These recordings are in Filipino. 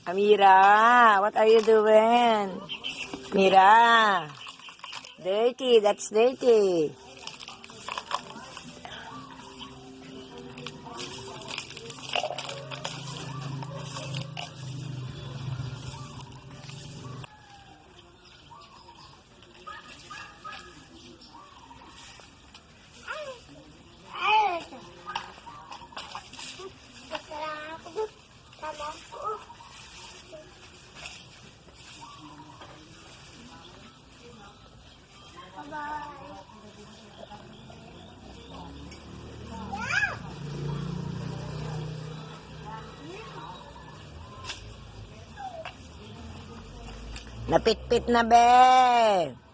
Amira, what are you doing? Mira. Dirty, that's dirty. Napitpit na, be.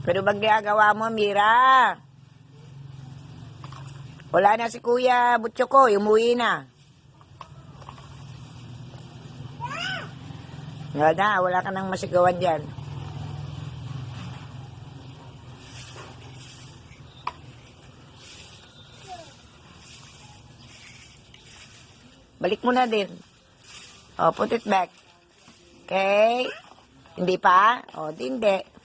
Pero bang ginagawa mo, Mira? Wala na si Kuya Butcho ko, umuwi na. Wala ka nang masigawan dyan. Balik mo na din. Oh, put it back. Okay? Hindi pa? Oh, hindi.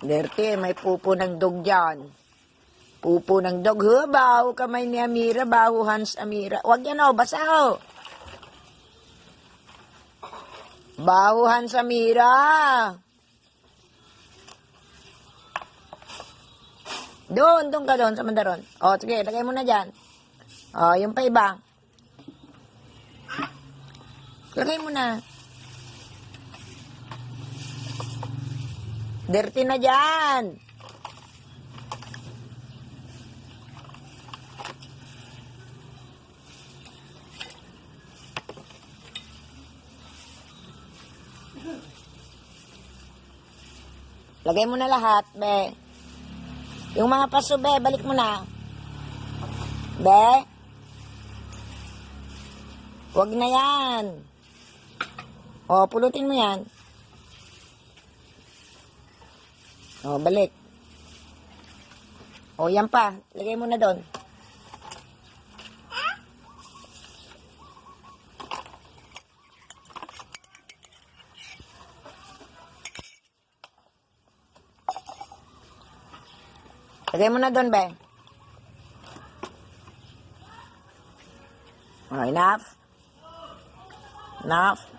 Dirty, may pupo ng dog dyan. Pupo ng dog. Baho kamay ni Amira. Baho hands Amira. Huwag yan o, basa o. Baho hands Amira. Doon ka doon sa mandaron. O, sige, lagay mo na dyan. O, yung pa iba. Lagay mo na. Dirty na dyan. Lagay mo na lahat, be. Yung mga paso, be, balik mo na. Be. Huwag na yan. O, pulutin mo yan. O, balik. O, yan pa. Lagay mo na doon. Lagay mo na doon, be. O, enough. Enough.